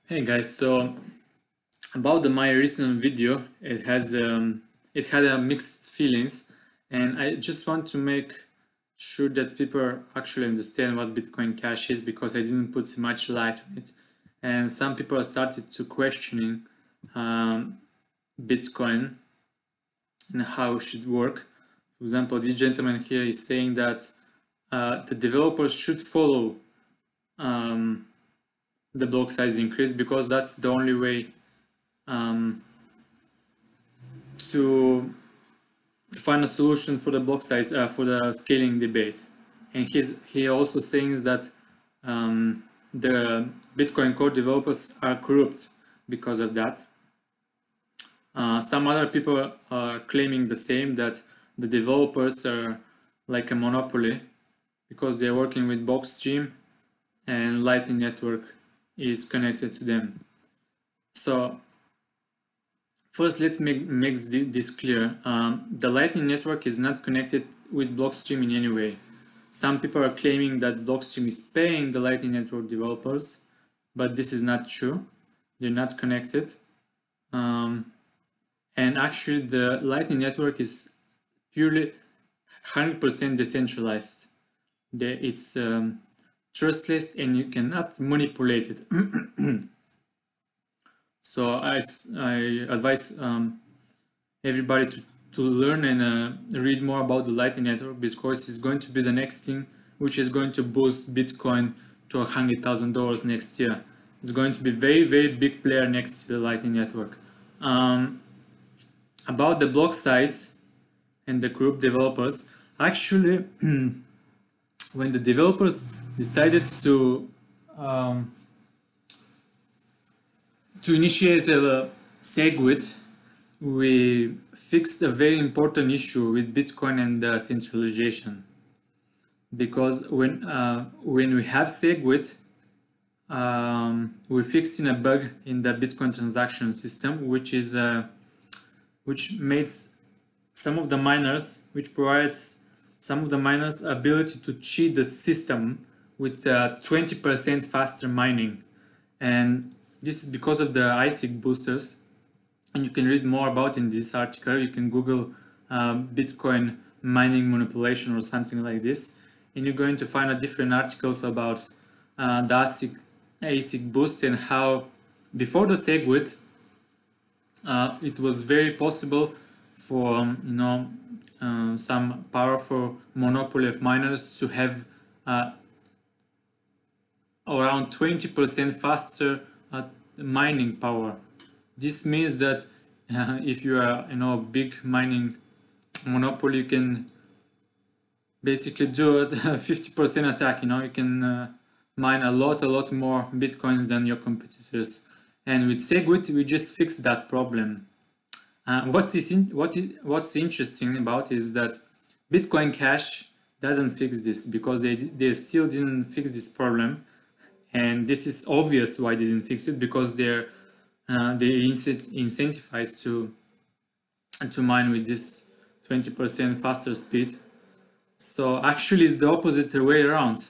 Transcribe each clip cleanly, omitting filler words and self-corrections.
Hey guys, so about my recent video, it had a mixed feelings, and I just want to make sure that people actually understand what Bitcoin Cash is because I didn't put so much light on it, and some people started to questioning Bitcoin and how it should work. For example, this gentleman here is saying that the developers should follow the block size increase because that's the only way to find a solution for the block size for the scaling debate. And he also saying that the Bitcoin core developers are corrupt because of that. Some other people are claiming the same, that the developers are like a monopoly because they're working with Blockstream and Lightning Network is connected to them. So first, let's make this clear. The Lightning Network is not connected with Blockstream in any way. Some people are claiming that Blockstream is paying the Lightning Network developers, but this is not true. They're not connected. And actually, the Lightning Network is purely 100% decentralized. It's trustless and you cannot manipulate it. So I advise everybody to learn and read more about the Lightning Network because it's going to be the next thing which is going to boost Bitcoin to $100,000 next year. It's going to be very, very big player next to the Lightning Network. About the block size and the group developers, actually, when the developers decided to initiate a SegWit, we fixed a very important issue with Bitcoin and centralization. Because when we have SegWit, we're fixing a bug in the Bitcoin transaction system, which makes some of the miners, which provides some of the miners ability to cheat the system with 20% faster mining. And this is because of the ASIC boosters. And you can read more about it in this article. You can Google Bitcoin mining manipulation or something like this. And you're going to find different articles about the ASIC boost and how before the SegWit, it was very possible for some powerful monopoly of miners to have around 20% faster mining power. This means that if you are a big mining monopoly, you can basically do a 50% attack. You can mine a lot more bitcoins than your competitors. And with SegWit, we just fixed that problem. What's interesting about it is that BitcoinCash doesn't fix this because they still didn't fix this problem, and this is obvious why they didn't fix it, because they incentivized to mine with this 20% faster speed. So actually, it's the opposite way around.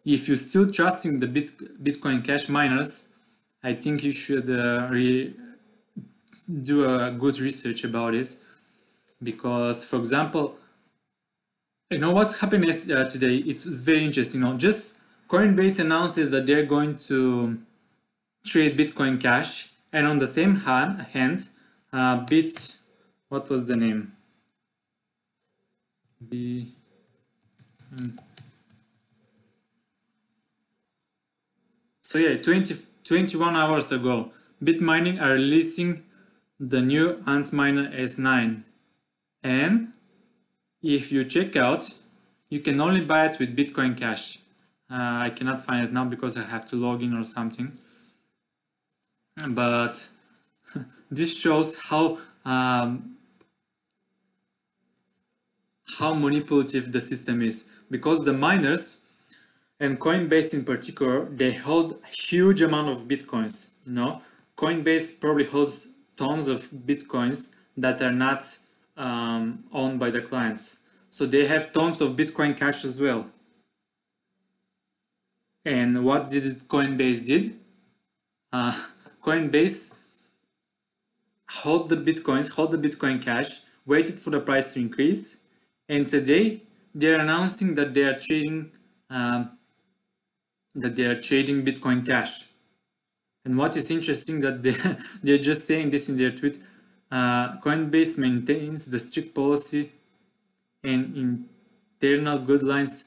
If you're still trusting the BitcoinCash miners, I think you should do a good research about this, because, for example, what's happening today? It was very interesting. Just Coinbase announces that they're going to trade Bitcoin Cash, and on the same hand, what was the name? So yeah, 21 hours ago, Bitmining are releasing the new Antminer S9, and if you check out, you can only buy it with Bitcoin Cash. I cannot find it now because I have to log in or something, but this shows how manipulative the system is, because the miners and Coinbase in particular, they hold a huge amount of bitcoins. Coinbase probably holds tons of bitcoins that are not owned by the clients. So they have tons of Bitcoin Cash as well. And what did Coinbase did? Coinbase hold the Bitcoin Cash, waited for the price to increase, and today they're announcing that they are trading Bitcoin Cash. And what is interesting that they're just saying this in their tweet. Coinbase maintains the strict policy and internal guidelines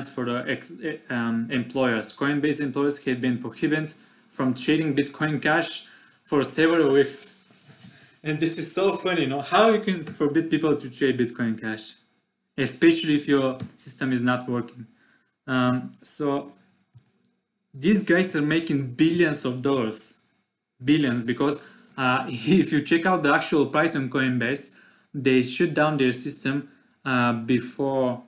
for the employers. Coinbase employers have been prohibited from trading Bitcoin Cash for several weeks. And this is so funny, you know, how you can forbid people to trade Bitcoin Cash, especially if your system is not working. So these guys are making billions of dollars, because if you check out the actual price on Coinbase, they shut down their system before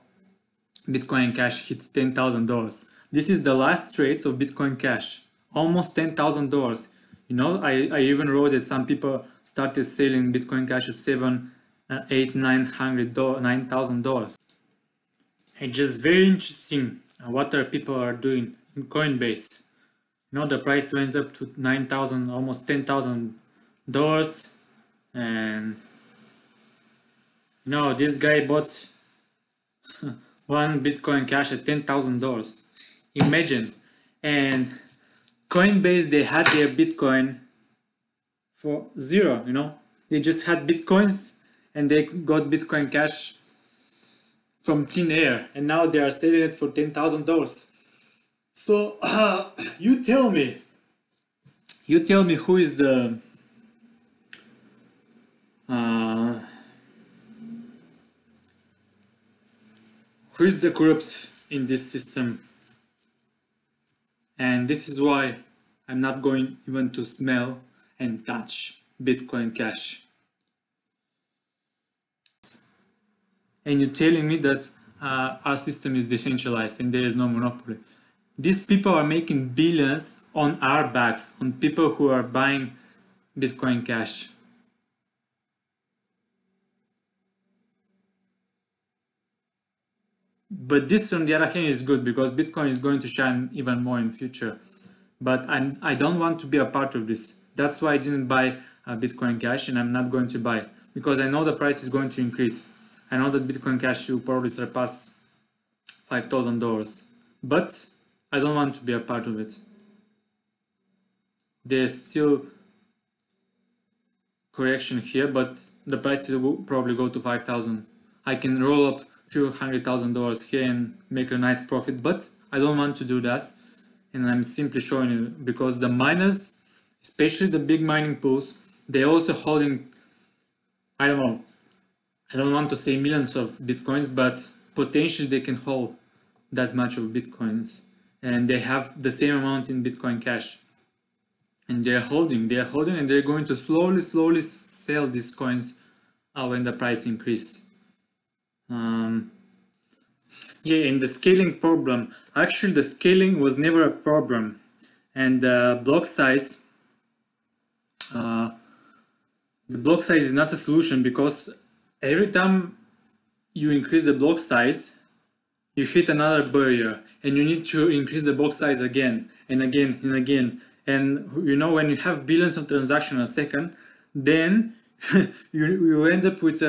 Bitcoin Cash hit $10,000. This is the last trades of Bitcoin Cash, almost $10,000. You know, I even wrote that some people started selling Bitcoin Cash at $700, $800, $9,000. It's just very interesting what our people are doing in Coinbase. You know, the price went up to $9,000, almost $10,000, and you know, this guy bought one Bitcoin Cash at $10,000. Imagine. And Coinbase, they had their Bitcoin for zero, you know, they just had Bitcoins and they got Bitcoin Cash from thin air, and now they are selling it for $10,000. So you tell me who is the corrupt in this system. And this is why I'm not going even to smell and touch Bitcoin Cash. And you're telling me that our system is decentralized and there is no monopoly. These people are making billions on our backs, on people who are buying Bitcoin Cash. But this, on the other hand, is good because Bitcoin is going to shine even more in future. But I don't want to be a part of this. That's why I didn't buy Bitcoin Cash, and I'm not going to buy, because I know the price is going to increase. I know that Bitcoin Cash will probably surpass $5,000, but I don't want to be a part of it. There's still correction here, but the price will probably go to 5,000. I can roll up few $100,000 here and make a nice profit, but I don't want to do that, and I'm simply showing you because the miners, especially the big mining pools, they're also holding, I don't want to say millions of Bitcoins, but potentially they can hold that much of Bitcoins, and they have the same amount in Bitcoin Cash, and they're holding, and they're going to slowly sell these coins when the price increase. Yeah, in the scaling problem, actually the scaling was never a problem, and the block size is not a solution, because every time you increase the block size, you hit another barrier, and you need to increase the block size again and again and again. And you know, when you have billions of transactions a second, then you end up with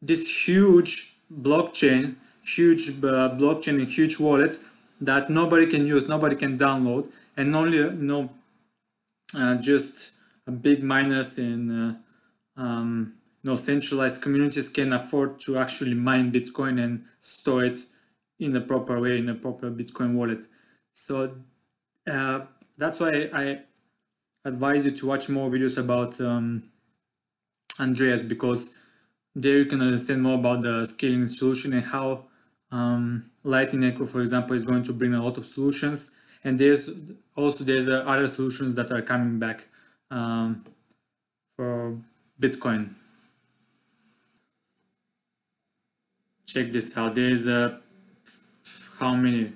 this huge blockchain and huge wallet that nobody can use, nobody can download, and only just big miners and centralized communities can afford to actually mine Bitcoin and store it in a proper way, in a proper Bitcoin wallet. So that's why I advise you to watch more videos about Andreas, because there you can understand more about the scaling solution and how Lightning Network, for example, is going to bring a lot of solutions. And there's other solutions that are coming back for Bitcoin. Check this out. There's how many?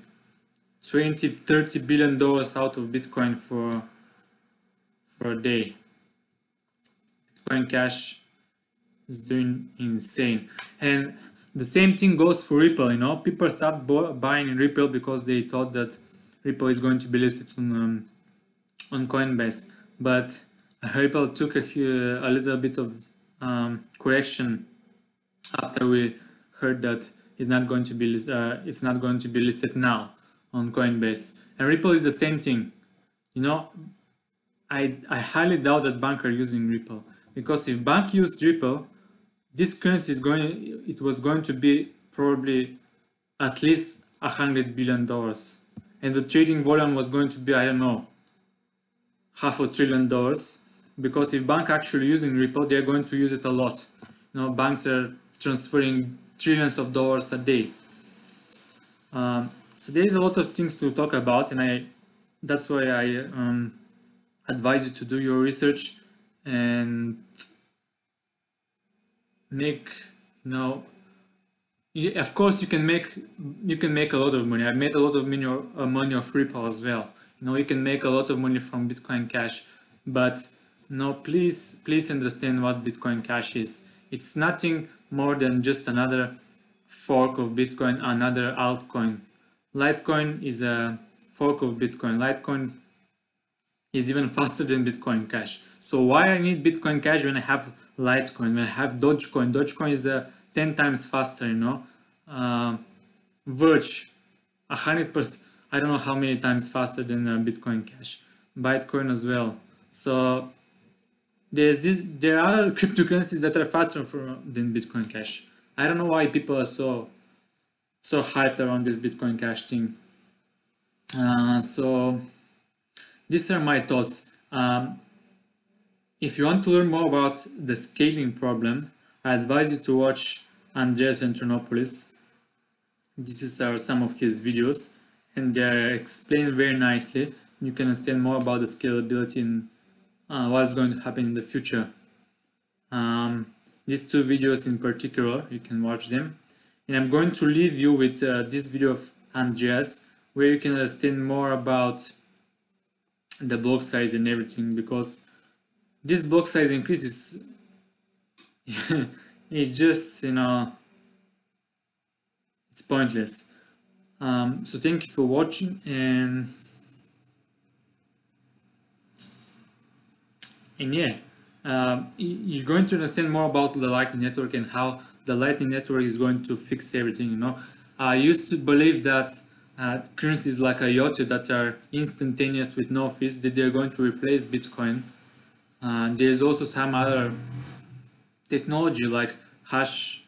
$20-30 billion out of Bitcoin for a day. Bitcoin Cash is doing insane. And the same thing goes for Ripple. You know, people start buying in Ripple because they thought that Ripple is going to be listed on on Coinbase, but Ripple took a little bit of correction after we heard that it's not going to be listed now on Coinbase. And Ripple is the same thing. You know, I highly doubt that banks are using Ripple, because if bank used Ripple, this currency was going to be probably at least $100 billion, and the trading volume was going to be, I don't know, $500 billion, because if banks actually using Ripple, they're going to use it a lot. You know, banks are transferring trillions of dollars a day. So there's a lot of things to talk about, and that's why I advise you to do your research and make, you know, of course you can make a lot of money. I've made a lot of money off Ripple as well. You know, you can make a lot of money from BitcoinCash, but no, please understand what BitcoinCash is. It's nothing more than just another fork of Bitcoin, another altcoin. Litecoin is a fork of Bitcoin. Litecoin is even faster than BitcoinCash. So why I need BitcoinCash when I have Litecoin, when I have Dogecoin? Dogecoin is 10 times faster, you know. Verge, 100%, I don't know how many times faster than BitcoinCash. Bitcoin as well. So there are cryptocurrencies that are faster than BitcoinCash. I don't know why people are so hyped around this BitcoinCash thing. So these are my thoughts. If you want to learn more about the scaling problem, I advise you to watch Andreas Antonopoulos. These are some of his videos, and they're explained very nicely. You can understand more about the scalability and what's going to happen in the future. These two videos in particular, you can watch them. And I'm going to leave you with this video of Andreas, where you can understand more about the block size and everything, because this block size increase is it's just, you know, it's pointless. So thank you for watching, and yeah, you're going to understand more about the Lightning Network and how the Lightning Network is going to fix everything. You know, I used to believe that currencies like IOTA that are instantaneous with no fees, that they're going to replace Bitcoin. There's also some other technology like hash.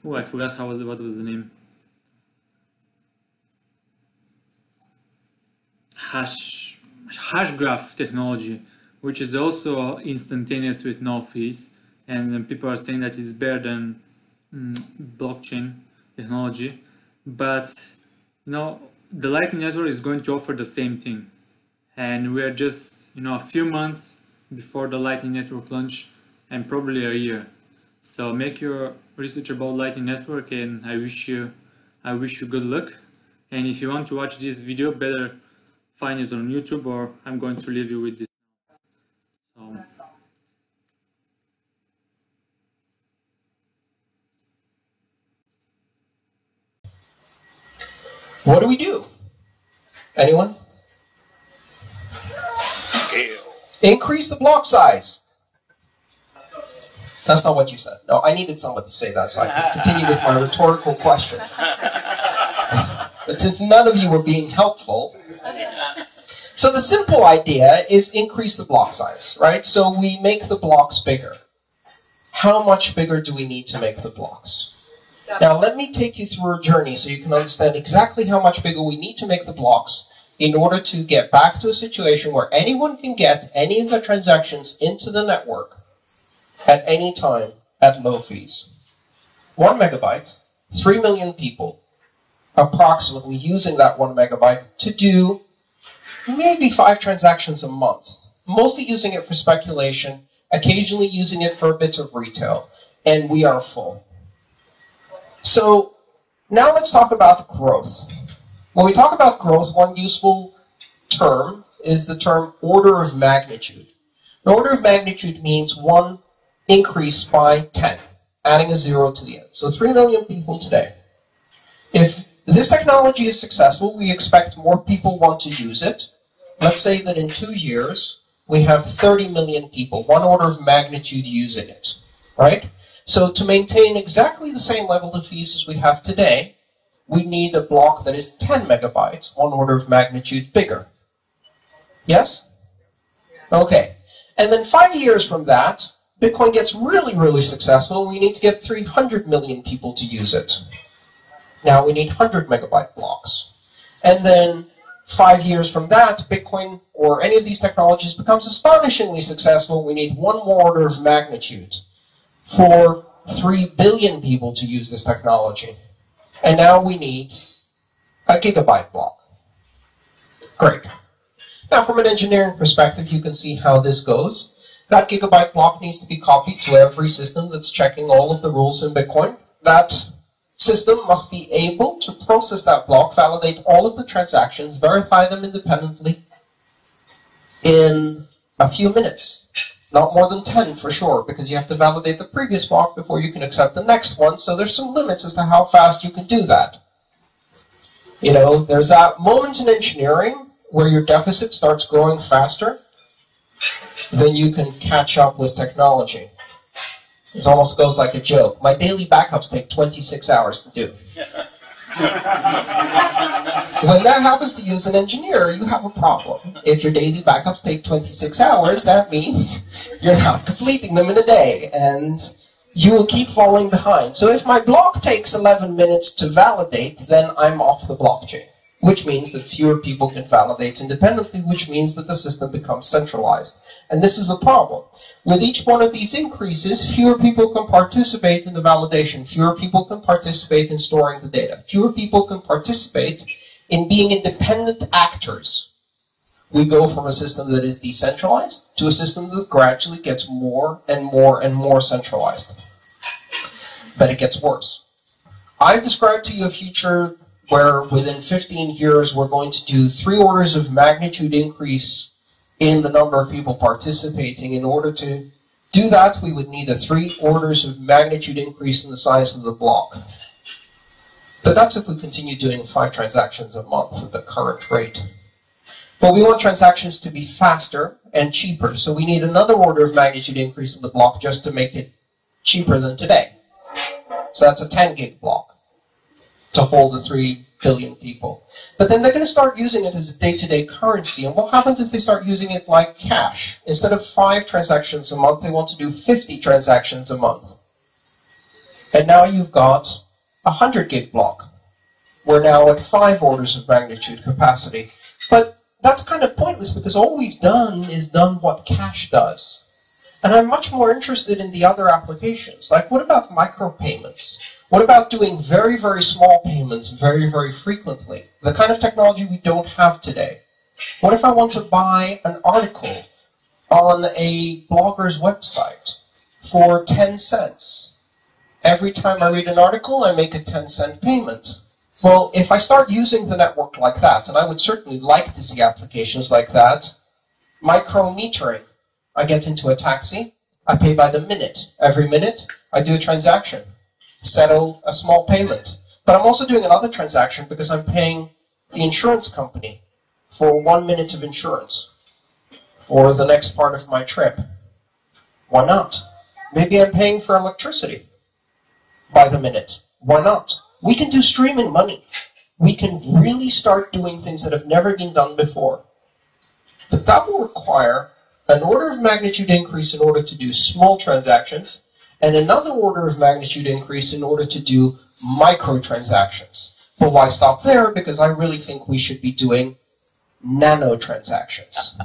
Oh, I forgot what was the name. Hash graph technology, which is also instantaneous with no fees, and people are saying that it's better than blockchain technology. But you know, the Lightning Network is going to offer the same thing, and we are just, you know, a few months before the Lightning Network launch, and probably a year. So make your research about Lightning Network, and I wish you good luck. And if you want to watch this video, better find it on YouTube, or I'm going to leave you with this. So what do we do? Anyone? Increase the block size. That's not what you said. No, I needed someone to say that so I can continue with my rhetorical question. But since none of you were being helpful, so the simple idea is increase the block size, right? So we make the blocks bigger. How much bigger do we need to make the blocks? Now let me take you through a journey so you can understand exactly how much bigger we need to make the blocks in order to get back to a situation where anyone can get any of the transactions into the network at any time at low fees. 1 megabyte, 3 million people approximately using that 1 megabyte to do maybe 5 transactions a month, mostly using it for speculation, occasionally using it for a bit of retail, and we are full. So now let's talk about growth. When we talk about growth, one useful term is the term order of magnitude. The order of magnitude means 1 increase by 10, adding a 0 to the end. So 3 million people today. If This technology is successful. We expect more people want to use it. Let's say that in 2 years, we have 30 million people, one order of magnitude using it, right? So to maintain exactly the same level of fees as we have today, we need a block that is 10 megabytes, one order of magnitude bigger. Yes? Okay. And then 5 years from that, Bitcoin gets really, really successful. We need to get 300 million people to use it. Now we need 100 megabyte blocks. And then 5 years from that, Bitcoin or any of these technologies becomes astonishingly successful. We need one more order of magnitude for 3 billion people to use this technology. And now we need a gigabyte block. Great. Now from an engineering perspective, you can see how this goes. That gigabyte block needs to be copied to every system that's checking all of the rules in Bitcoin. That system must be able to process that block, validate all of the transactions, verify them independently in a few minutes. Not more than 10 for sure, because you have to validate the previous block before you can accept the next one, so there's some limits as to how fast you can do that. You know, there's that moment in engineering where your deficit starts growing faster than you can catch up with technology. This almost goes like a joke. My daily backups take 26 hours to do. When that happens to you as an engineer, you have a problem. If your daily backups take 26 hours, that means you're not completing them in a day, and you will keep falling behind. So if my block takes 11 minutes to validate, then I'm off the blockchain, which means that fewer people can validate independently, which means that the system becomes centralized. And this is the problem. With each one of these increases, fewer people can participate in the validation, fewer people can participate in storing the data, fewer people can participate in being independent actors. We go from a system that is decentralized to a system that gradually gets more and more and more centralized. But it gets worse. I've described to you a future where within 15 years we're going to do 3 orders of magnitude increase in the number of people participating. In order to do that, we would need a 3 orders of magnitude increase in the size of the block. But that's if we continue doing 5 transactions a month at the current rate. But we want transactions to be faster and cheaper, so we need another order of magnitude increase in the block just to make it cheaper than today. So that's a 10 gig block to hold the 3 billion people. But then they're going to start using it as a day-to-day currency. And what happens if they start using it like cash? Instead of 5 transactions a month, they want to do 50 transactions a month. And now you've got a 100 gig block. We're now at 5 orders of magnitude capacity. But that's kind of pointless because all we've done is done what cash does. And I'm much more interested in the other applications. Like, what about micropayments? What about doing very, very small payments very, very frequently? The kind of technology we don't have today. What if I want to buy an article on a blogger's website for 10 cents? Every time I read an article, I make a 10-cent payment. Well, if I start using the network like that, and I would certainly like to see applications like that, micrometering. I get into a taxi, I pay by the minute. Every minute, I do a transaction. Settle a small payment. But I'm also doing another transaction because I'm paying the insurance company for 1 minute of insurance for the next part of my trip. Why not? Maybe I'm paying for electricity by the minute. Why not? We can do streaming money. We can really start doing things that have never been done before. But that will require an order of magnitude increase in order to do small transactions, and another order of magnitude increase in order to do microtransactions. But why stop there? Because I really think we should be doing nanotransactions.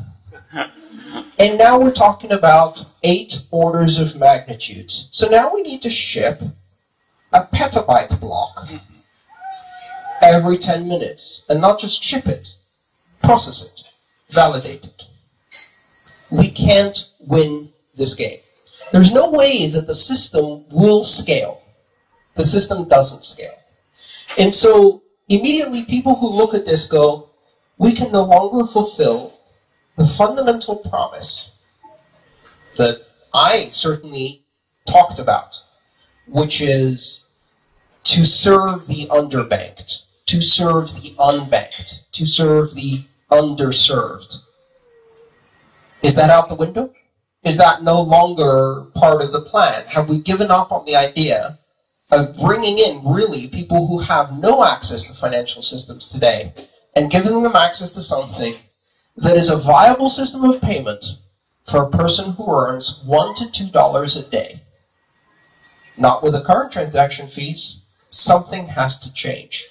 And now we're talking about 8 orders of magnitude. So now we need to ship a petabyte block every 10 minutes. And not just ship it, process it, validate it. We can't win this game. There's no way that the system will scale. The system doesn't scale. And so immediately people who look at this go, we can no longer fulfill the fundamental promise that I certainly talked about, which is to serve the underbanked, to serve the unbanked, to serve the underserved. Is that out the window? Is that no longer part of the plan? Have we given up on the idea of bringing in really people who have no access to financial systems today and giving them access to something that is a viable system of payment for a person who earns $1 to $2 a day? Not with the current transaction fees. Something has to change.